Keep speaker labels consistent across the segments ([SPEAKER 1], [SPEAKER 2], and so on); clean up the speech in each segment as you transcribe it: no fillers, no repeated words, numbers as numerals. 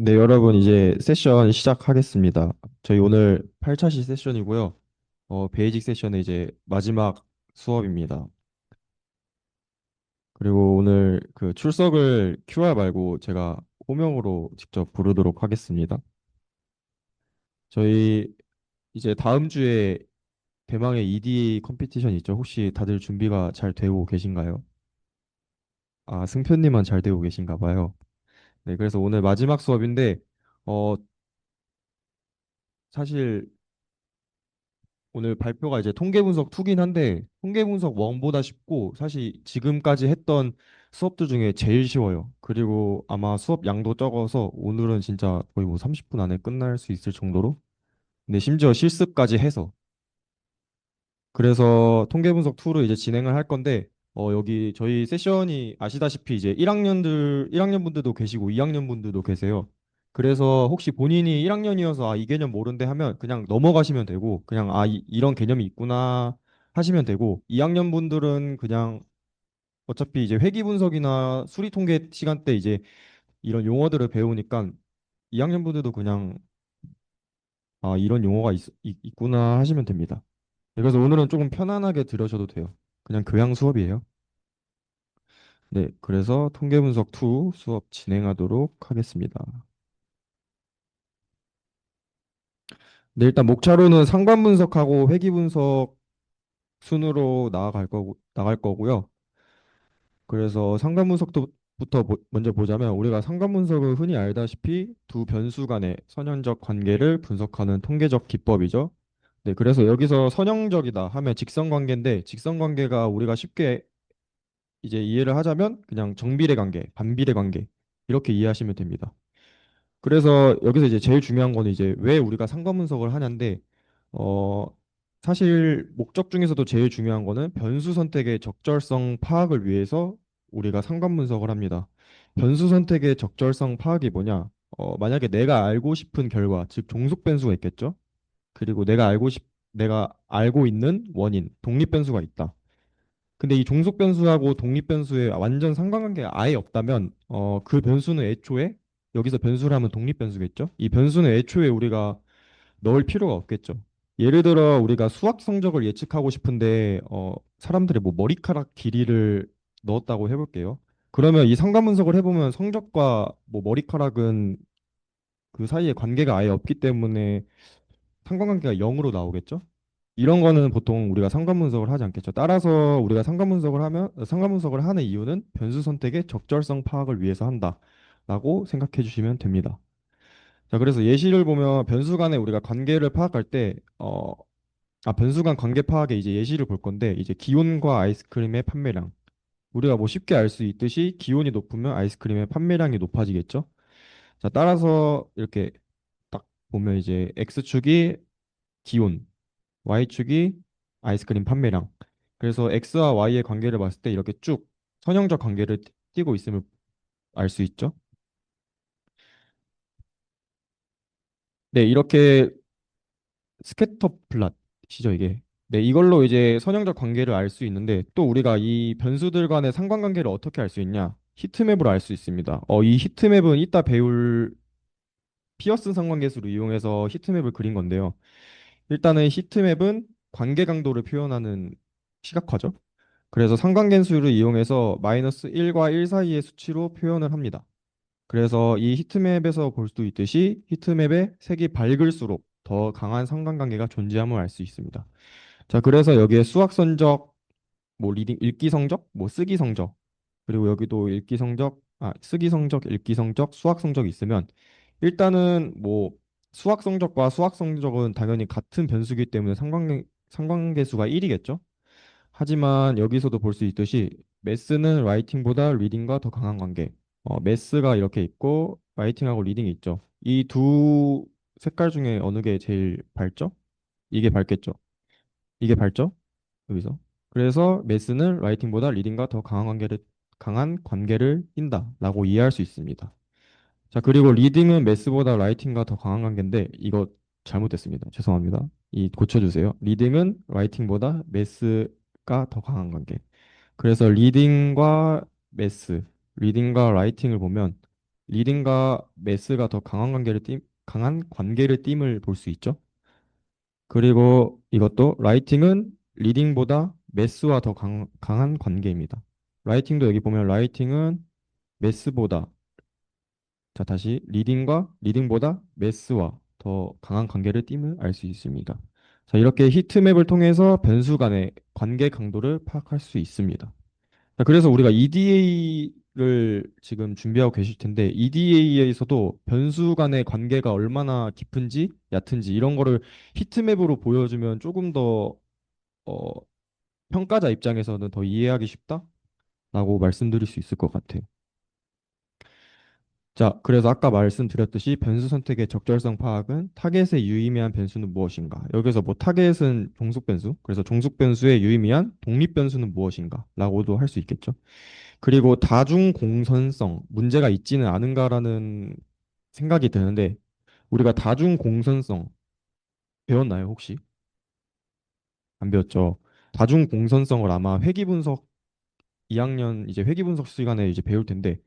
[SPEAKER 1] 네, 여러분 이제 세션 시작하겠습니다. 저희 오늘 8차시 세션이고요. 베이직 세션의 이제 마지막 수업입니다. 그리고 오늘 그 출석을 QR 말고 제가 호명으로 직접 부르도록 하겠습니다. 저희 이제 다음 주에 대망의 EDA 컴피티션 있죠? 혹시 다들 준비가 잘 되고 계신가요? 아, 승표님만 잘 되고 계신가 봐요. 네, 그래서 오늘 마지막 수업인데 어, 사실 오늘 발표가 이제 통계 분석 2긴 한데 통계 분석 1보다 쉽고 사실 지금까지 했던 수업들 중에 제일 쉬워요. 그리고 아마 수업 양도 적어서 오늘은 진짜 거의 뭐 30분 안에 끝날 수 있을 정도로. 근데 심지어 실습까지 해서 그래서 통계 분석 2를 이제 진행을 할 건데 여기 저희 세션이 아시다시피 이제 1학년 분들도 계시고 2학년 분들도 계세요. 그래서 혹시 본인이 1학년이어서 이 개념 모른대 하면 그냥 넘어가시면 되고 그냥 이런 개념이 있구나 하시면 되고 2학년 분들은 그냥 어차피 이제 회귀 분석이나 수리 통계 시간 때 이제 이런 용어들을 배우니까 2학년 분들도 그냥 이런 용어가 있구나 하시면 됩니다. 네, 그래서 오늘은 조금 편안하게 들으셔도 돼요. 그냥 교양 수업이에요. 네, 그래서 통계 분석 2 수업 진행하도록 하겠습니다. 네, 일단 목차로는 상관 분석하고 회귀 분석 순으로 나갈 거고요. 그래서 상관 분석부터 먼저 보자면 우리가 상관 분석은 흔히 알다시피 두 변수 간의 선형적 관계를 분석하는 통계적 기법이죠. 네, 그래서 여기서 선형적이다 하면 직선 관계인데 직선 관계가 우리가 쉽게 이제 이해를 하자면 그냥 정비례 관계, 반비례 관계 이렇게 이해하시면 됩니다. 그래서 여기서 이제 제일 중요한 거는 이제 왜 우리가 상관 분석을 하냐인데 어 사실 목적 중에서도 제일 중요한 거는 변수 선택의 적절성 파악을 위해서 우리가 상관 분석을 합니다. 변수 선택의 적절성 파악이 뭐냐? 만약에 내가 알고 싶은 결과, 즉 종속 변수가 있겠죠? 그리고 내가 알고 있는 원인, 독립 변수가 있다. 근데 이 종속 변수하고 독립 변수의 완전 상관관계가 아예 없다면 그 변수는 애초에 여기서 변수를 하면 독립 변수겠죠? 이 변수는 애초에 우리가 넣을 필요가 없겠죠. 예를 들어 우리가 수학 성적을 예측하고 싶은데 사람들의 뭐 머리카락 길이를 넣었다고 해볼게요. 그러면 이 상관 분석을 해보면 성적과 뭐 머리카락은 그 사이에 관계가 아예 없기 때문에 상관관계가 0으로 나오겠죠? 이런 거는 보통 우리가 상관 분석을 하지 않겠죠. 따라서 우리가 상관 분석을 하는 이유는 변수 선택의 적절성 파악을 위해서 한다라고 생각해 주시면 됩니다. 자, 그래서 예시를 보면 변수 간에 우리가 관계를 파악할 때 변수 간 관계 파악에 이제 예시를 볼 건데 이제 기온과 아이스크림의 판매량. 우리가 뭐 쉽게 알 수 있듯이 기온이 높으면 아이스크림의 판매량이 높아지겠죠. 자, 따라서 이렇게 딱 보면 이제 X축이 기온, Y축이 아이스크림 판매량. 그래서 X와 Y의 관계를 봤을 때 이렇게 쭉 선형적 관계를 띄고 있음을 알 수 있죠. 네, 이렇게 스캐터 플롯이죠, 이게. 네, 이걸로 이제 선형적 관계를 알 수 있는데 또 우리가 이 변수들 간의 상관관계를 어떻게 알 수 있냐? 히트맵으로 알 수 있습니다. 이 히트맵은 이따 배울 피어슨 상관계수를 이용해서 히트맵을 그린 건데요. 일단은 히트맵은 관계 강도를 표현하는 시각화죠. 그래서 상관계수를 이용해서 마이너스 1과 1 사이의 수치로 표현을 합니다. 그래서 이 히트맵에서 볼 수 있듯이 히트맵의 색이 밝을수록 더 강한 상관관계가 존재함을 알 수 있습니다. 자, 그래서 여기에 수학 성적, 뭐 리딩 읽기 성적, 뭐 쓰기 성적, 그리고 여기도 쓰기 성적, 읽기 성적, 수학 성적이 있으면 일단은 뭐 수학 성적과 수학 성적은 당연히 같은 변수이기 때문에 상관계수가 1이겠죠. 하지만 여기서도 볼 수 있듯이 매스는 라이팅보다 리딩과 더 강한 관계. 매스가 이렇게 있고 라이팅하고 리딩이 있죠. 이 두 색깔 중에 어느 게 제일 밝죠? 이게 밝겠죠. 이게 밝죠? 여기서. 그래서 매스는 라이팅보다 리딩과 더 강한 관계를 띈다라고 이해할 수 있습니다. 자, 그리고 리딩은 매스보다 라이팅과 더 강한 관계인데 이거 잘못됐습니다. 죄송합니다. 이 고쳐주세요. 리딩은 라이팅보다 매스가 더 강한 관계. 그래서 리딩과 라이팅을 보면 리딩과 매스가 더 강한 관계를 띠을 볼 수 있죠. 그리고 이것도 라이팅은 리딩보다 매스와 더 강한 관계입니다. 라이팅도 여기 보면 라이팅은 매스보다 자 다시 리딩보다 매스와 더 강한 관계를 띠을 알 수 있습니다. 자 이렇게 히트맵을 통해서 변수 간의 관계 강도를 파악할 수 있습니다. 자, 그래서 우리가 EDA를 지금 준비하고 계실 텐데 EDA에서도 변수 간의 관계가 얼마나 깊은지 얕은지 이런 거를 히트맵으로 보여주면 조금 더 어, 평가자 입장에서는 더 이해하기 쉽다라고 말씀드릴 수 있을 것 같아요. 자, 그래서 아까 말씀드렸듯이 변수 선택의 적절성 파악은 타겟의 유의미한 변수는 무엇인가? 여기서 뭐 타겟은 종속 변수, 그래서 종속 변수의 유의미한 독립 변수는 무엇인가?라고도 할 수 있겠죠. 그리고 다중 공선성 문제가 있지는 않은가라는 생각이 드는데 우리가 다중 공선성 배웠나요, 혹시? 안 배웠죠. 다중 공선성을 아마 회귀 분석 2학년 이제 회귀 분석 시간에 이제 배울 텐데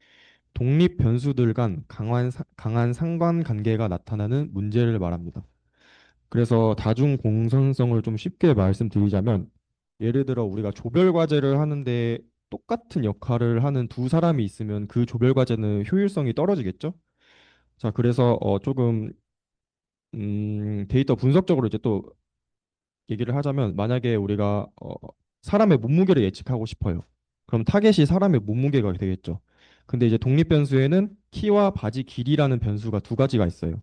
[SPEAKER 1] 독립 변수들 간 강한 상관관계가 나타나는 문제를 말합니다. 그래서 다중 공선성을 좀 쉽게 말씀드리자면 예를 들어 우리가 조별 과제를 하는데 똑같은 역할을 하는 두 사람이 있으면 그 조별 과제는 효율성이 떨어지겠죠? 자, 그래서 조금 데이터 분석적으로 이제 또 얘기를 하자면 만약에 우리가 사람의 몸무게를 예측하고 싶어요. 그럼 타겟이 사람의 몸무게가 되겠죠. 근데 이제 독립 변수에는 키와 바지 길이라는 변수가 두 가지가 있어요.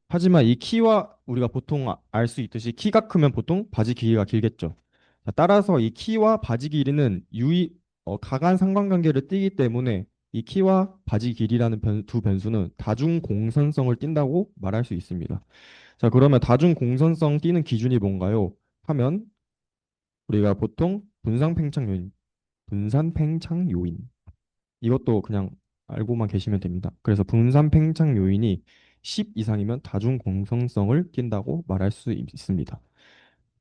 [SPEAKER 1] 하지만 이 키와 우리가 보통 알 수 있듯이 키가 크면 보통 바지 길이가 길겠죠. 자, 따라서 이 키와 바지 길이는 강한 상관관계를 띠기 때문에 이 키와 바지 길이라는 두 변수는 다중 공선성을 띈다고 말할 수 있습니다. 자, 그러면 다중 공선성 띠는 기준이 뭔가요? 하면 우리가 보통 분산 팽창 요인 이것도 그냥 알고만 계시면 됩니다. 그래서 분산 팽창 요인이 10 이상이면 다중 공선성을 띈다고 말할 수 있습니다.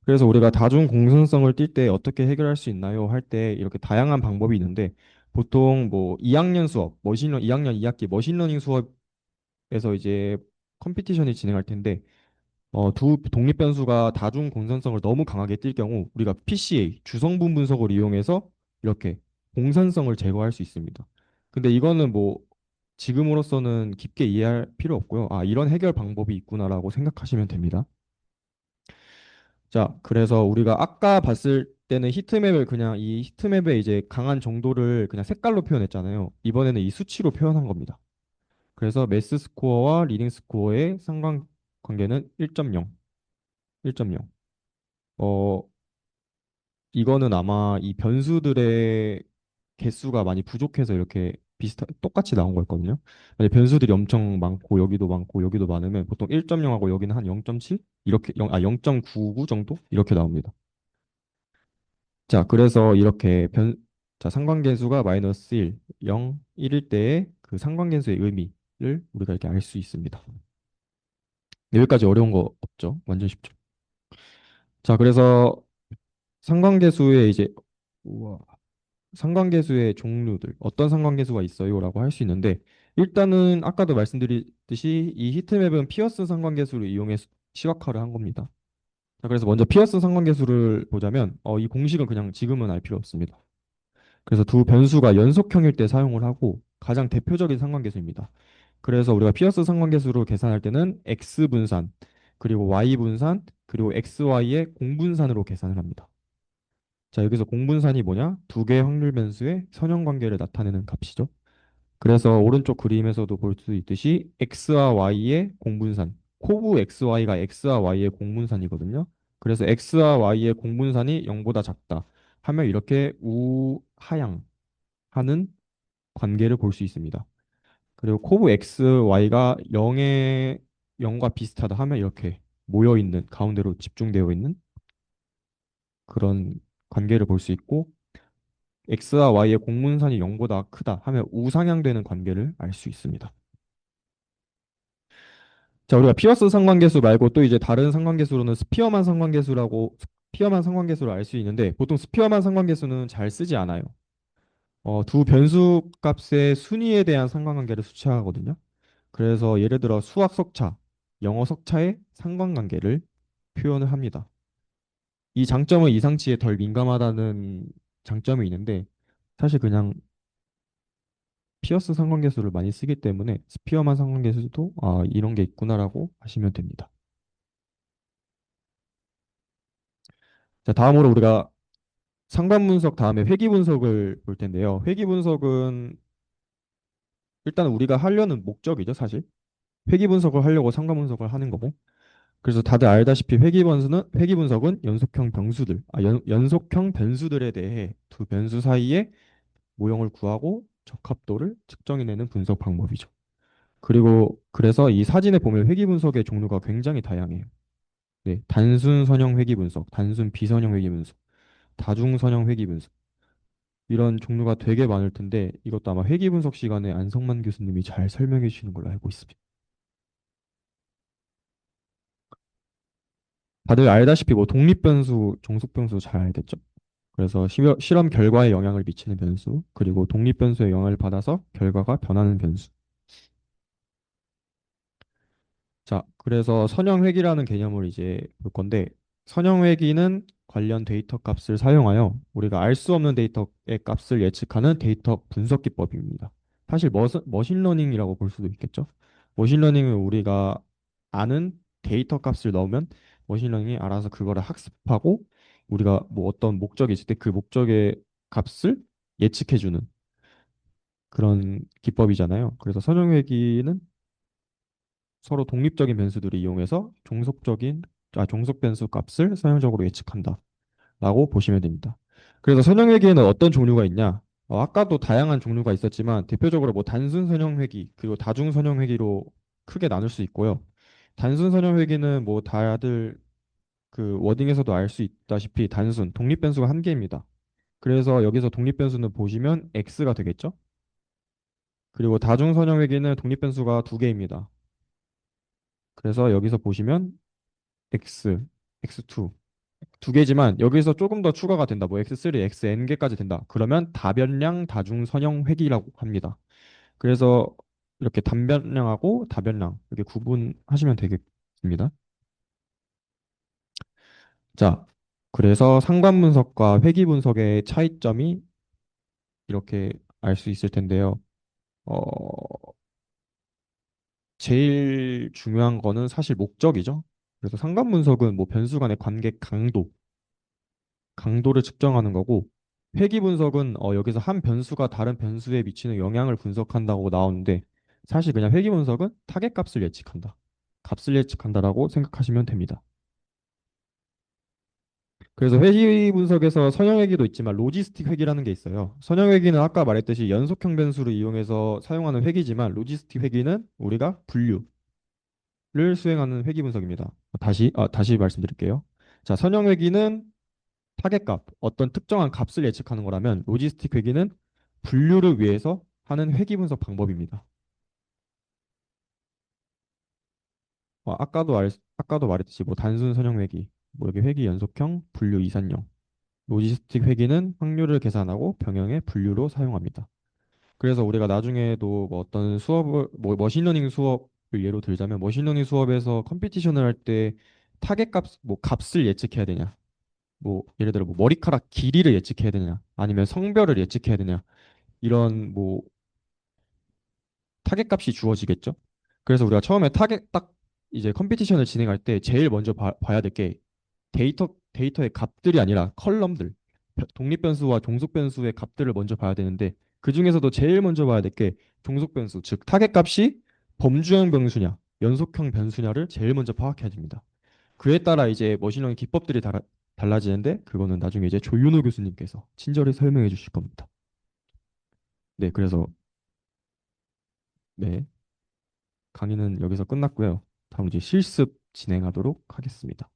[SPEAKER 1] 그래서 우리가 다중 공선성을 띌 때 어떻게 해결할 수 있나요? 할 때 이렇게 다양한 방법이 있는데 보통 뭐 2학년 수업, 2학년 2학기 머신러닝 수업에서 이제 컴피티션이 진행할 텐데 두 독립 변수가 다중 공선성을 너무 강하게 띌 경우 우리가 PCA 주성분 분석을 이용해서 이렇게 공선성을 제거할 수 있습니다. 근데 이거는 뭐 지금으로서는 깊게 이해할 필요 없고요. 아, 이런 해결 방법이 있구나라고 생각하시면 됩니다. 자, 그래서 우리가 아까 봤을 때는 히트맵을 그냥 이 히트맵의 이제 강한 정도를 그냥 색깔로 표현했잖아요. 이번에는 이 수치로 표현한 겁니다. 그래서 매스 스코어와 리딩 스코어의 상관관계는 1.0, 1.0. 어, 이거는 아마 이 변수들의 개수가 많이 부족해서 이렇게 똑같이 나온 거였거든요. 만약 변수들이 엄청 많고 여기도 많으면 보통 1.0하고 여기는 한 0.7 이렇게 0.99 정도 이렇게 나옵니다. 자, 그래서 이렇게 자, 상관계수가 마이너스 1, 0, 1일 때의 그 상관계수의 의미를 우리가 이렇게 알 수 있습니다. 여기까지 어려운 거 없죠? 완전 쉽죠? 자, 그래서 상관계수의 이제 우와. 상관계수의 종류들, 어떤 상관계수가 있어요라고 할 수 있는데 일단은 아까도 말씀드렸듯이 이 히트맵은 피어스 상관계수를 이용해 시각화를 한 겁니다. 자, 그래서 먼저 피어스 상관계수를 보자면 이 공식은 그냥 지금은 알 필요 없습니다. 그래서 두 변수가 연속형일 때 사용을 하고 가장 대표적인 상관계수입니다. 그래서 우리가 피어스 상관계수로 계산할 때는 x 분산, 그리고 y 분산, 그리고 xy의 공분산으로 계산을 합니다. 자, 여기서 공분산이 뭐냐? 두 개의 확률 변수의 선형 관계를 나타내는 값이죠. 그래서 오른쪽 그림에서도 볼 수 있듯이 x와 y의 공분산, 코브 xy가 x와 y의 공분산이거든요. 그래서 x와 y의 공분산이 0보다 작다 하면 이렇게 우하향 하는 관계를 볼 수 있습니다. 그리고 코브 x, y가 0과 비슷하다 하면 이렇게 모여 있는 가운데로 집중되어 있는 그런 관계를 볼 수 있고 x와 y의 공분산이 0보다 크다 하면 우상향되는 관계를 알 수 있습니다. 자, 우리가 피어스 상관계수 말고 또 이제 다른 상관계수로는 스피어만 상관계수를 알 수 있는데 보통 스피어만 상관계수는 잘 쓰지 않아요. 두 변수 값의 순위에 대한 상관관계를 수치하거든요. 그래서 예를 들어 수학 석차, 영어 석차의 상관관계를 표현을 합니다. 이 장점은 이상치에 덜 민감하다는 장점이 있는데 사실 그냥 피어스 상관계수를 많이 쓰기 때문에 스피어만 상관계수도 이런 게 있구나라고 하시면 됩니다. 자, 다음으로 우리가 상관 분석 다음에 회귀 분석을 볼 텐데요. 회귀 분석은 일단 우리가 하려는 목적이죠, 사실. 회귀 분석을 하려고 상관 분석을 하는 거고. 그래서 다들 알다시피 회귀 분석은 연속형 변수들에 대해 두 변수 사이의 모형을 구하고 적합도를 측정해내는 분석 방법이죠. 그리고 그래서 이 사진에 보면 회귀 분석의 종류가 굉장히 다양해요. 네, 단순 선형 회귀 분석, 단순 비선형 회귀 분석, 다중 선형 회귀 분석 이런 종류가 되게 많을 텐데 이것도 아마 회귀 분석 시간에 안성만 교수님이 잘 설명해 주시는 걸로 알고 있습니다. 다들 알다시피 뭐 독립 변수, 종속 변수 잘 알겠죠? 그래서 실험 결과에 영향을 미치는 변수, 그리고 독립 변수의 영향을 받아서 결과가 변하는 변수. 자, 그래서 선형회귀라는 개념을 이제 볼 건데, 선형회귀는 관련 데이터 값을 사용하여 우리가 알 수 없는 데이터의 값을 예측하는 데이터 분석 기법입니다. 사실 머신러닝이라고 볼 수도 있겠죠. 머신러닝은 우리가 아는 데이터 값을 넣으면 머신러닝이 알아서 그거를 학습하고 우리가 뭐 어떤 목적이 있을 때 그 목적의 값을 예측해주는 그런 기법이잖아요. 그래서 선형회귀는 서로 독립적인 변수들을 이용해서 종속 변수 값을 선형적으로 예측한다라고 보시면 됩니다. 그래서 선형회계에는 어떤 종류가 있냐? 아까도 다양한 종류가 있었지만 대표적으로 뭐 단순 선형회기 그리고 다중 선형회기로 크게 나눌 수 있고요. 단순 선형회기는 뭐 다들 그 워딩에서도 알 수 있다시피 단순 독립 변수가 한 개입니다. 그래서 여기서 독립 변수는 보시면 x가 되겠죠? 그리고 다중 선형회기는 독립 변수가 두 개입니다. 그래서 여기서 보시면 x, x2 두 개지만 여기서 조금 더 추가가 된다. 뭐 x3, xn개까지 된다. 그러면 다변량 다중 선형 회귀라고 합니다. 그래서 이렇게 단변량하고 다변량 이렇게 구분하시면 되겠습니다. 자, 그래서 상관 분석과 회귀 분석의 차이점이 이렇게 알 수 있을 텐데요. 어, 제일 중요한 거는 사실 목적이죠. 그래서 상관 분석은 뭐 변수 간의 관계 강도를 측정하는 거고 회귀 분석은 여기서 한 변수가 다른 변수에 미치는 영향을 분석한다고 나오는데 사실 그냥 회귀 분석은 타겟 값을 예측한다. 값을 예측한다라고 생각하시면 됩니다. 그래서 회귀 분석에서 선형회귀도 있지만 로지스틱 회귀라는 게 있어요. 선형회귀는 아까 말했듯이 연속형 변수를 이용해서 사용하는 회귀지만 로지스틱 회귀는 우리가 분류를 수행하는 회귀 분석입니다. 다시 말씀드릴게요. 자, 선형회귀는 타겟값, 어떤 특정한 값을 예측하는 거라면 로지스틱 회귀는 분류를 위해서 하는 회귀 분석 방법입니다. 아까도 말했듯이 뭐 단순 선형 회귀, 뭐 여기 회귀 연속형, 분류 이산형, 로지스틱 회귀는 확률을 계산하고 병행의 분류로 사용합니다. 그래서 우리가 나중에도 뭐 어떤 수업을 뭐 머신러닝 수업을 예로 들자면 머신러닝 수업에서 컴피티션을 할 때 타겟 값, 뭐 값을 예측해야 되냐, 뭐 예를 들어 뭐 머리카락 길이를 예측해야 되냐, 아니면 성별을 예측해야 되냐 이런 뭐 타겟 값이 주어지겠죠. 그래서 우리가 처음에 타겟 딱 이제 컴피티션을 진행할 때 제일 먼저 봐야 될 게 데이터의 값들이 아니라 컬럼들, 독립 변수와 종속 변수의 값들을 먼저 봐야 되는데 그 중에서도 제일 먼저 봐야 될 게 종속 변수, 즉 타겟 값이 범주형 변수냐, 연속형 변수냐를 제일 먼저 파악해야 됩니다. 그에 따라 이제 머신러닝 기법들이 달라지는데 그거는 나중에 이제 조윤호 교수님께서 친절히 설명해 주실 겁니다. 네, 그래서 네. 강의는 여기서 끝났고요. 다음 이제 실습 진행하도록 하겠습니다.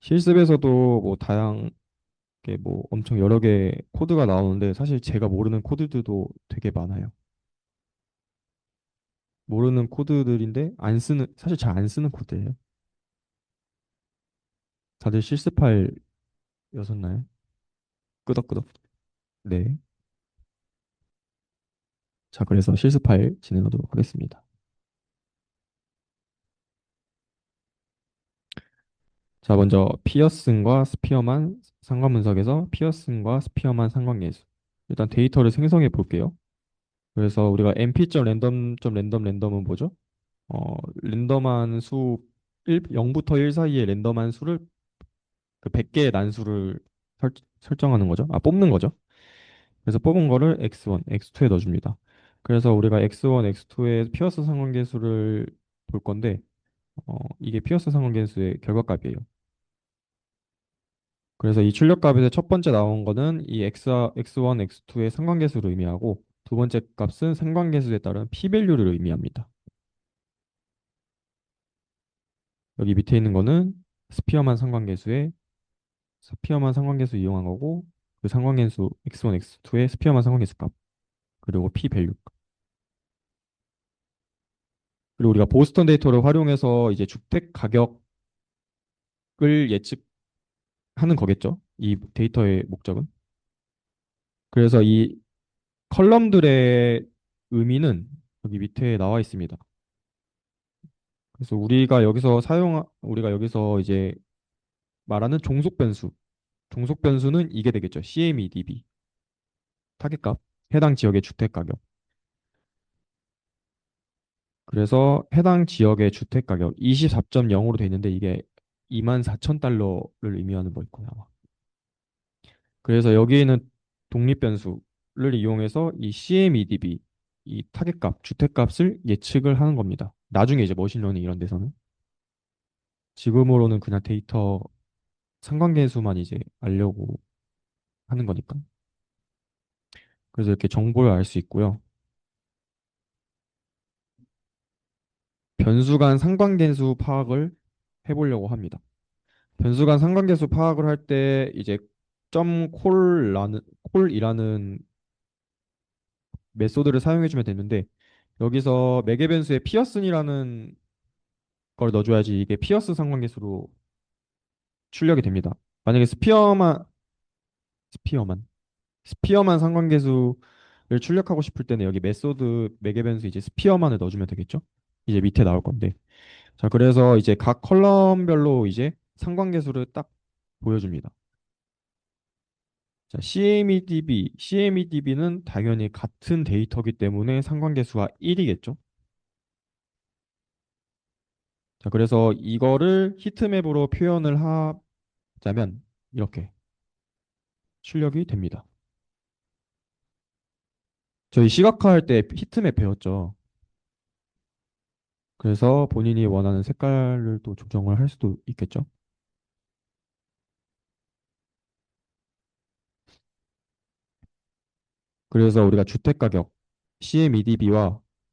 [SPEAKER 1] 실습에서도 뭐 다양하게 뭐 엄청 여러 개 코드가 나오는데 사실 제가 모르는 코드들도 되게 많아요. 모르는 코드들인데 안 쓰는 사실 잘 안 쓰는 코드예요. 다들 실습할 여섰나요? 끄덕끄덕. 네. 자, 그래서 실습 파일 진행하도록 하겠습니다. 자, 먼저 피어슨과 스피어만 상관 분석에서 피어슨과 스피어만 상관계수. 일단 데이터를 생성해 볼게요. 그래서 우리가 np.random.random 랜덤은 뭐죠? 랜덤한 수 0부터 1 사이의 랜덤한 수를 그 100개의 난수를 설정하는 거죠. 아, 뽑는 거죠. 그래서 뽑은 거를 x1, x2에 넣어줍니다. 그래서 우리가 x1, x2의 피어스 상관계수를 볼 건데 이게 피어스 상관계수의 결과값이에요. 그래서 이 출력값에서 첫 번째 나온 거는 이 x1, x2의 상관계수를 의미하고 두 번째 값은 상관계수에 따른 p-밸류를 의미합니다. 여기 밑에 있는 거는 스피어만 상관계수의 스피어만 상관계수 이용한 거고 그 상관계수 x1, x2의 스피어만 상관계수 값 그리고 p-밸류 그리고 우리가 보스턴 데이터를 활용해서 이제 주택 가격을 예측하는 거겠죠. 이 데이터의 목적은. 그래서 이 컬럼들의 의미는 여기 밑에 나와 있습니다. 그래서 우리가 여기서 이제 말하는 종속 변수. 종속 변수는 이게 되겠죠. CMEDB. 타겟값. 해당 지역의 주택 가격. 그래서 해당 지역의 주택 가격 24.0으로 돼 있는데 이게 24,000달러를 의미하는 거있고요 아마. 그래서 여기에는 독립 변수를 이용해서 이 CMEDB 이 타겟값, 주택값을 예측을 하는 겁니다. 나중에 이제 머신러닝 이런 데서는 지금으로는 그냥 데이터 상관계수만 이제 알려고 하는 거니까. 그래서 이렇게 정보를 알 수 있고요. 변수 간 상관계수 파악을 해보려고 합니다. 변수 간 상관계수 파악을 할 때 이제 콜이라는 메소드를 사용해주면 되는데 여기서 매개 변수에 피어슨이라는 걸 넣어줘야지 이게 피어스 상관계수로 출력이 됩니다. 만약에 스피어만 스피어만 상관계수를 출력하고 싶을 때는 여기 메소드 매개 변수 이제 스피어만을 넣어주면 되겠죠? 이제 밑에 나올 건데 자 그래서 이제 각 컬럼별로 이제 상관계수를 딱 보여줍니다. 자, CMEDB는 당연히 같은 데이터기 때문에 상관계수가 1이겠죠? 자, 그래서 이거를 히트맵으로 표현을 하자면 이렇게 출력이 됩니다. 저희 시각화 할 때 히트맵 배웠죠. 그래서 본인이 원하는 색깔을 또 조정을 할 수도 있겠죠. 그래서 우리가 주택가격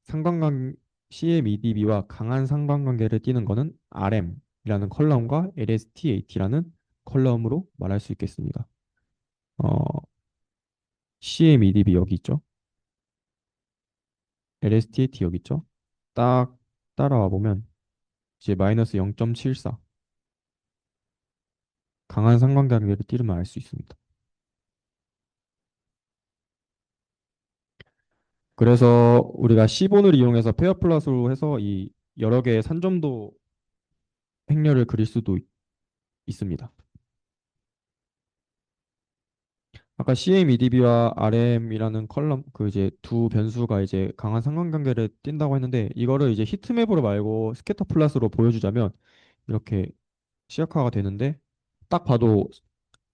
[SPEAKER 1] 상관관 CMEDB와 강한 상관관계를 띠는 거는 RM이라는 컬럼과 LSTAT라는 컬럼으로 말할 수 있겠습니다. 어, CMEDB 여기 있죠. LSTAT 여기 있죠. 딱 따라와 보면 이제 마이너스 0.74 강한 상관관계를 띠르면 알 수 있습니다. 그래서 우리가 시본을 이용해서 페어 플러스로 해서 이 여러 개의 산점도 행렬을 그릴 수도 있습니다. 아까 CMEDB와 RM이라는 컬럼 그 이제 두 변수가 이제 강한 상관관계를 띈다고 했는데 이거를 이제 히트맵으로 말고 스캐터 플러스로 보여주자면 이렇게 시각화가 되는데 딱 봐도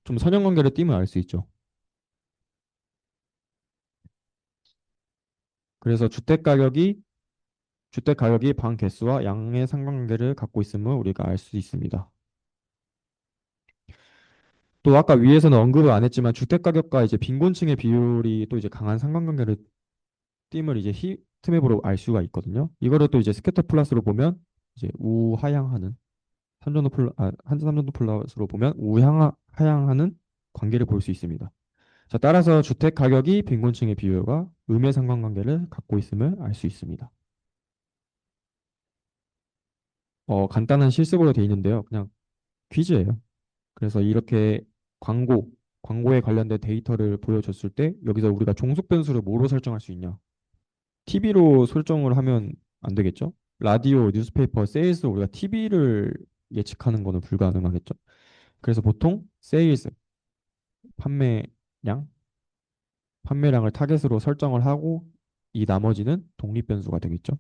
[SPEAKER 1] 좀 선형관계를 띄면 알 수 있죠. 그래서 주택 가격이 방 개수와 양의 상관관계를 갖고 있음을 우리가 알 수 있습니다. 또 아까 위에서는 언급을 안 했지만 주택 가격과 이제 빈곤층의 비율이 또 이제 강한 상관관계를 띠을 이제 히트맵으로 알 수가 있거든요. 이거를 또 이제 스캐터 플러스로 보면 이제 우하향하는 한전도 플러스로 보면 우하향하는 관계를 볼 수 있습니다. 자, 따라서 주택 가격이 빈곤층의 비율과 음의 상관관계를 갖고 있음을 알 수 있습니다. 간단한 실습으로 되어 있는데요. 그냥 퀴즈예요. 그래서 이렇게 광고에 관련된 데이터를 보여줬을 때 여기서 우리가 종속 변수를 뭐로 설정할 수 있냐? TV로 설정을 하면 안 되겠죠? 라디오, 뉴스페이퍼, 세일스 우리가 TV를 예측하는 거는 불가능하겠죠? 그래서 보통 세일스, 판매량, 판매량을 타겟으로 설정을 하고 이 나머지는 독립 변수가 되겠죠?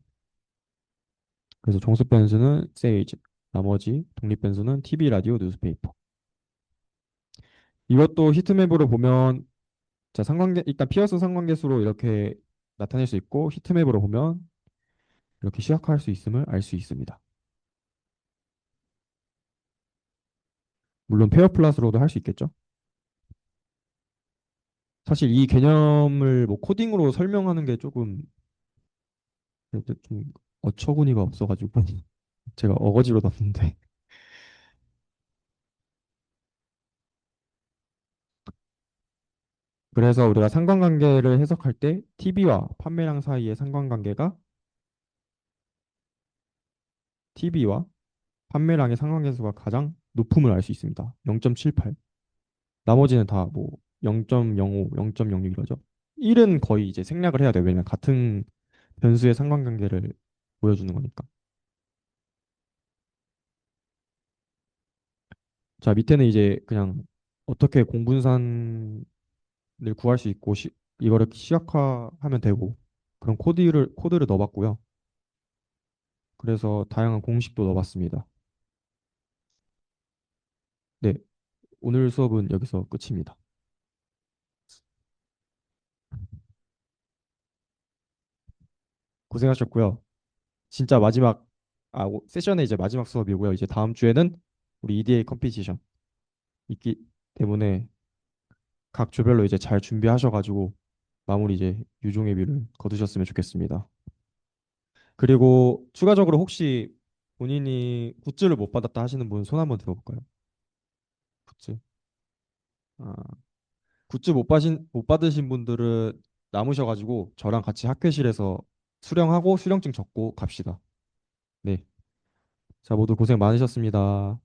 [SPEAKER 1] 그래서 종속 변수는 세일즈, 나머지 독립 변수는 TV, 라디오, 뉴스페이퍼. 이것도 히트맵으로 보면 자, 상관계 일단 피어스 상관계수로 이렇게 나타낼 수 있고 히트맵으로 보면 이렇게 시각화할 수 있음을 알 수 있습니다. 물론 페어 플러스로도 할 수 있겠죠. 사실 이 개념을 뭐 코딩으로 설명하는 게 조금 좀 어처구니가 없어가지고 제가 어거지로 넣었는데 그래서 우리가 상관관계를 해석할 때 TV와 판매량 사이의 상관관계가 TV와 판매량의 상관계수가 가장 높음을 알 수 있습니다. 0.78. 나머지는 다 뭐 0.05, 0.06 이러죠. 1은 거의 이제 생략을 해야 돼요. 왜냐면 같은 변수의 상관관계를 보여주는 거니까. 자, 밑에는 이제 그냥 어떻게 공분산을 구할 수 있고 이거를 시각화하면 되고 그런 코드를 넣어봤고요. 그래서 다양한 공식도 넣어봤습니다. 네, 오늘 수업은 여기서 끝입니다. 고생하셨고요. 진짜 마지막 세션의 이제 마지막 수업이고요. 이제 다음 주에는 우리 EDA 컴피티션 있기 때문에 각 조별로 이제 잘 준비하셔가지고 마무리 이제 유종의 미를 거두셨으면 좋겠습니다. 그리고 추가적으로 혹시 본인이 굿즈를 못 받았다 하시는 분 손 한번 들어볼까요? 굿즈. 아, 굿즈 못 받으신 분들은 남으셔가지고 저랑 같이 학회실에서 수령하고 수령증 적고 갑시다. 네. 자, 모두 고생 많으셨습니다.